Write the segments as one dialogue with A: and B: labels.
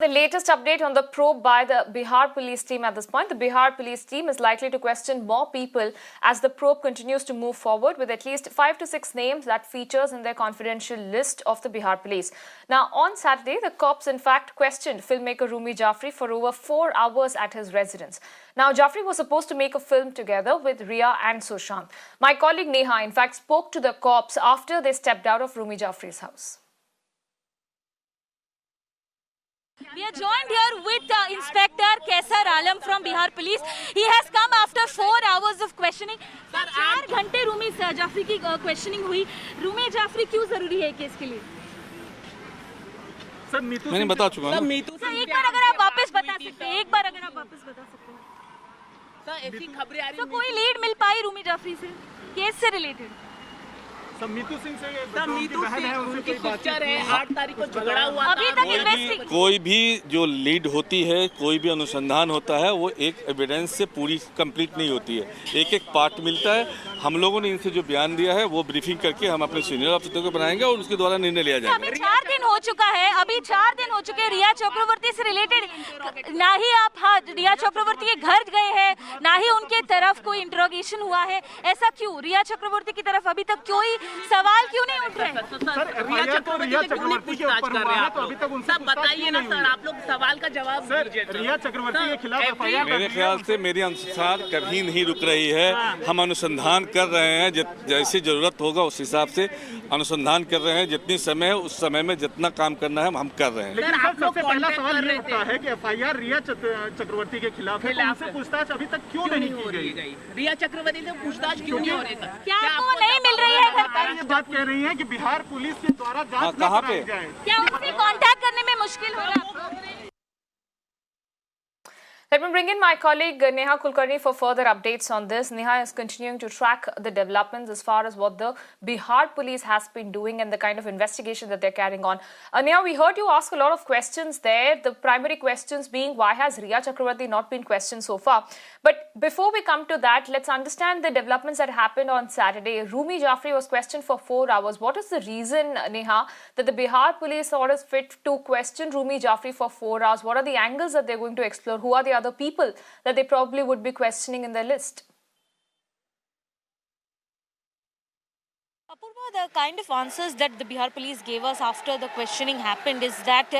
A: The latest update on the probe by the Bihar police team at this point. The Bihar police team is likely to question more people as the probe continues to move forward with at least 5 to 6 names that features in their confidential list of the Bihar police. Now, on Saturday, the cops in fact questioned filmmaker Rumi Jaffrey for over 4 hours at his residence. Now, Jaffrey was supposed to make a film together with Riya and Sushant. My colleague Neha in fact spoke to the cops after they stepped out of Rumi Jaffrey's house.
B: We are joined here with Inspector Kaisar Alam from Bihar Police. He has come after 4 hours of questioning. Sir 4 घंटे रूमी जाफरी की questioning हुई. रूमी जाफरी क्यों जरूरी है case के लिए?
C: Sir मैंने बता चुका हूं.
B: सर एक बार अगर आप वापस बता सकते हैं, एक बार अगर आप वापस बता सकते हैं.
D: सर ऐसी खबरें आ रही
B: हैं. तो कोई लीड मिल पाई रूमी जाफरी से केस से रिलेटेड?
C: मीतू सिंह से
D: मीतू सिंह उनकी पिक्चर है 8 तारीख को झगड़ा हुआ था.
B: अभी तक
E: कोई भी जो लीड होती है, कोई भी अनुसंधान होता है, वो एक एविडेंस से पूरी कंप्लीट नहीं होती है. एक एक पार्ट मिलता है. हम लोगों ने इनसे जो बयान दिया है वो ब्रीफिंग करके हम अपने सीनियर अफसरों को बनाएंगे और उसके द्वारा निर्णय लिया जाएगा.
B: अभी 4 दिन हो चुका है. अभी 4 दिन हो चुके हैं. रिया चक्रवर्ती से रिलेटेड ना ही आप रिया चक्रवर्ती के घर गए हैं, ना ही उनके तरफ कोई इंट्रोगेशन हुआ है. ऐसा क्यों? रिया चक्रवर्ती की तरफ अभी तक कोई सवाल क्यों नहीं उठ रहे?
D: रिया चक्रवर्ती की पूछताछ कर रहे हैं तो अभी तक उनसे सब बताइए ना सर. आप लोग सवाल का जवाब दीजिए.
C: रिया चक्रवर्ती के खिलाफ एफआईआर
E: मेरे ख्याल से मेरे अनुसार कभी नहीं रुक रही है. हम अनुसंधान कर रहे हैं. जैसी जरूरत होगा उस हिसाब से अनुसंधान कर रहे हैं. जितनी समय उस समय में जितना काम करना है हम कर रहे हैं.
C: लेकिन सर सबसे पहला सवाल ये उठता है कि एफआईआर रिया चक्रवर्ती के खिलाफ है, उनसे पूछताछ अभी तक क्यों नहीं की गई?
D: रिया चक्रवर्ती से पूछताछ क्यों नहीं हो रही?
B: क्या आपको नहीं मिल रही है घर पर?
C: ये बात कह रही है कि बिहार पुलिस के द्वारा जांच
E: कहाँ पे?
B: क्या उनसे कांटेक्ट करने में मुश्किल हो रहा है?
A: Let me bring in my colleague Neha Kulkarni for further updates on this. Neha is continuing to track the developments as far as what the Bihar police has been doing and the kind of investigation that they're carrying on. Neha, we heard you ask a lot of questions there. The primary questions being, why has Riya Chakravarti not been questioned so far? But before we come to that, let's understand the developments that happened on Saturday. Rumi Jaffrey was questioned for 4 hours. What is the reason, Neha, that the Bihar police thought is fit to question Rumi Jaffrey for 4 hours? What are the angles that they're going to explore? Who are the other people that they probably would be questioning in their list?
B: Apurva, the kind of answers that the Bihar police gave us after the questioning happened is that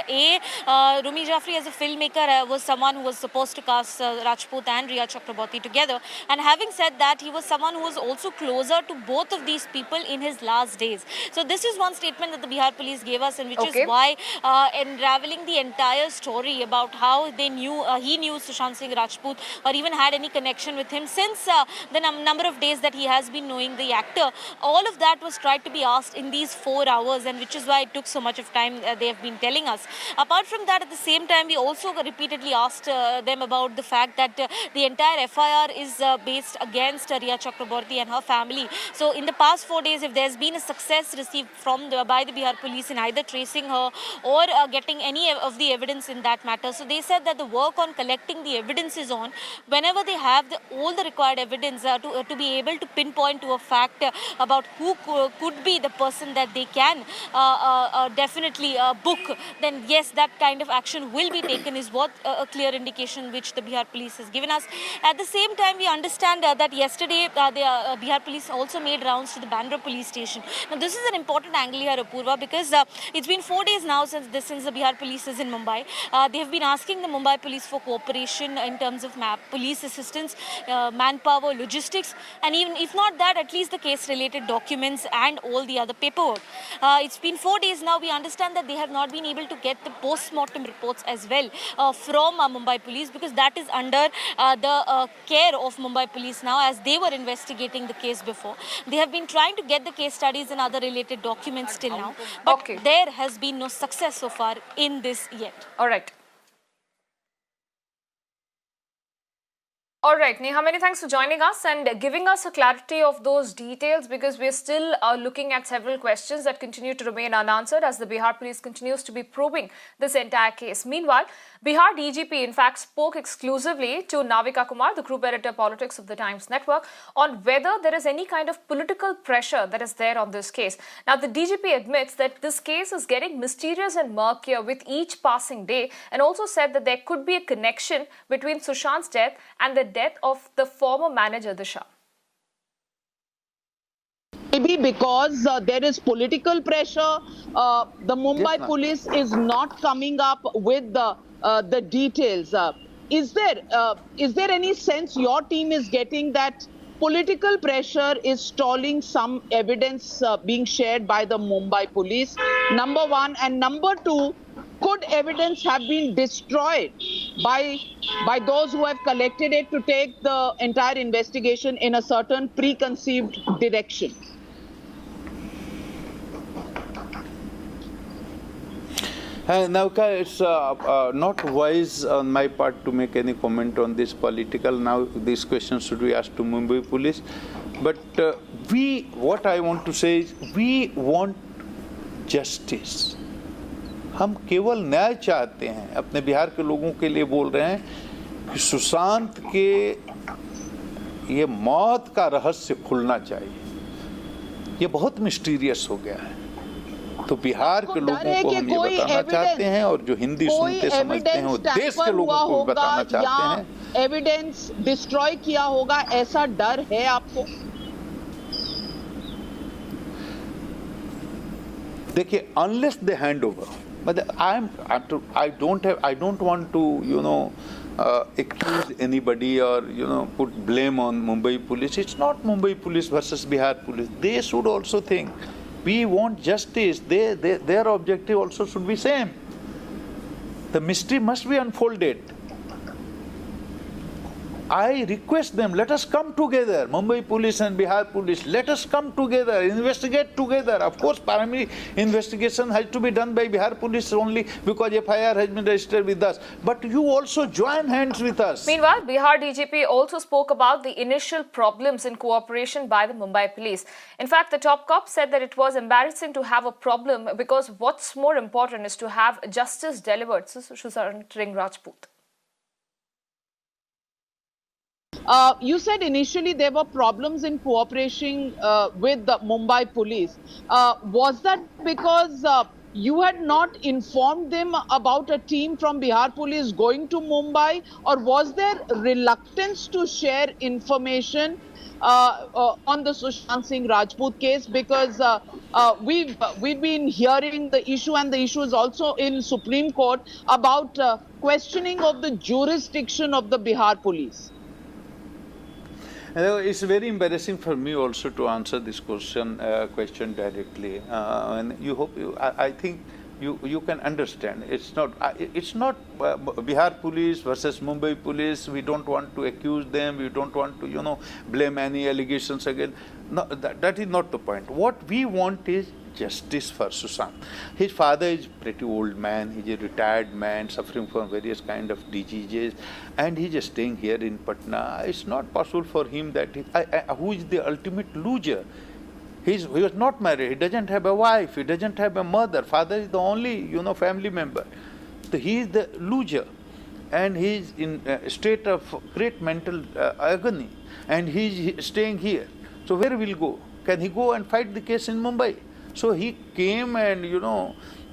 B: Rumi Jaffrey as a filmmaker was someone who was supposed to cast Rajput and Riya Chakraborty together, and having said that, he was someone who was also closer to both of these people in his last days. So this is one statement that the Bihar police gave us, and which is why unraveling the entire story about how they knew he knew Sushant Singh Rajput or even had any connection with him since the number of days that he has been knowing the actor. All of that was tried to be asked in these 4 hours, and which is why it took so much of time they have been telling us. Apart from that, at the same time, we also repeatedly asked them about the fact that the entire FIR is based against Riya Chakraborty and her family. So in the past 4 days, if there's been a success received by the Bihar police in either tracing her or getting any of the evidence in that matter, so they said that the work on collecting the evidence is on. Whenever they have all the required evidence to be able to pinpoint to a fact about who could be the person that they can definitely book, then yes, that kind of action will be taken, is what a clear indication which the Bihar police has given us. At the same time, we understand that yesterday the Bihar police also made rounds to the Bandra police station. Now this is an important angle here, Apurva, because it's been 4 days now since the Bihar police is in Mumbai. They have been asking the Mumbai police for cooperation in terms of police assistance, manpower, logistics, and even if not that, at least the case related documents and all the other paperwork. It's been 4 days now. We understand that they have not been able to get the post-mortem reports as well from Mumbai police, because that is under the care of Mumbai police now, as they were investigating the case before. They have been trying to get the case studies and other related documents till now, but there has been no success so far in this yet.
A: All right. All right, Neha, many thanks for joining us and giving us a clarity of those details, because we're still looking at several questions that continue to remain unanswered as the Bihar police continues to be probing this entire case. Meanwhile, Bihar DGP in fact spoke exclusively to Navika Kumar, the group editor politics of the Times Network, on whether there is any kind of political pressure that is there on this case. Now, the DGP admits that this case is getting mysterious and murkier with each passing day, and also said that there could be a connection between Sushant's death and the death of the former manager Disha.
F: Maybe because there is political pressure, the Mumbai police is not coming up with the details. Is there any sense your team is getting that political pressure is stalling some evidence being shared by the Mumbai police? Number one. And number two, could evidence have been destroyed by those who have collected it to take the entire investigation in a certain preconceived direction?
G: Navika, it's not wise on my part to make any comment on this political. Now, this question should be asked to Mumbai police. But what I want to say is, we want justice. हम केवल न्याय चाहते हैं. अपने बिहार के लोगों के लिए बोल रहे हैं कि सुशांत के ये मौत का रहस्य खुलना चाहिए. ये बहुत मिस्टीरियस हो गया है. तो बिहार के लोगों को हम ये बताना चाहते हैं, और जो हिंदी सुनते समझते हैं वो देश के लोगों को बताना चाहते हैं.
F: एविडेंस डिस्ट्रॉय किया होगा, ऐसा डर है आपको?
G: देखिए, unless they hand over, but I don't want to accuse anybody or put blame on Mumbai police. It's not Mumbai police versus Bihar police. They should also think we want justice. Their objective also should be same. The mystery must be unfolded. I request them, let us come together, Mumbai police and Bihar police, let us come together, investigate together. Of course, primary investigation has to be done by Bihar police only because FIR has been registered with us. But you also join hands with us.
A: Meanwhile, Bihar DGP also spoke about the initial problems in cooperation by the Mumbai police. In fact, the top cop said that it was embarrassing to have a problem because what's more important is to have justice delivered to Sushant Singh Rajput.
F: You said initially there were problems in cooperation with the Mumbai police. Was that because you had not informed them about a team from Bihar police going to Mumbai, or was there reluctance to share information on the Sushant Singh Rajput case? Because we've been hearing the issue, and the issue is also in Supreme Court, about questioning of the jurisdiction of the Bihar police.
G: It's very embarrassing for me also to answer this question directly. And I think you can understand. It's not Bihar police versus Mumbai police. We don't want to accuse them. We don't want to blame any allegations again. No, that is not the point. What we want is justice for Sushant. His father is a pretty old man. He's a retired man suffering from various kind of diseases, and he's just staying here in Patna. It's not possible for him that who is the ultimate loser. He was not married. He doesn't have a wife. He doesn't have a mother. Father is the only family member. So he is the loser, and he is in a state of great mental agony, and he is staying here. So where will he go? Can he go and fight the case in Mumbai? So he came and,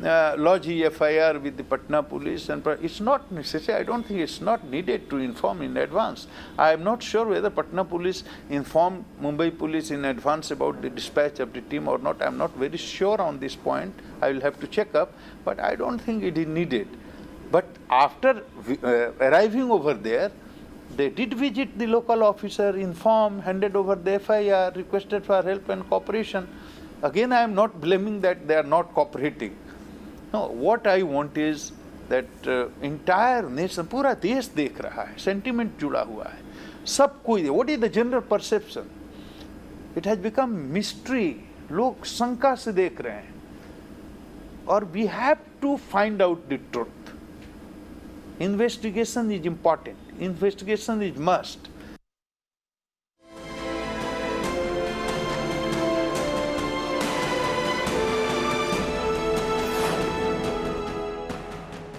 G: lodged FIR with the Patna police, and it's not necessary. I don't think it's not needed to inform in advance. I am not sure whether Patna police informed Mumbai police in advance about the dispatch of the team or not. I'm not very sure on this point. I will have to check up, but I don't think it is needed. But after arriving over there, they did visit the local officer, informed, handed over the FIR, requested for help and cooperation. Again, I am not blaming that they are not cooperating. No, what I want is that entire nation, पूरा देश देख रहा है, sentiment जुड़ा हुआ है, सब कोई. What is the general perception? It has become mystery. लोग शंका से देख रहे हैं. और we have to find out the truth. Investigation is important. Investigation is must.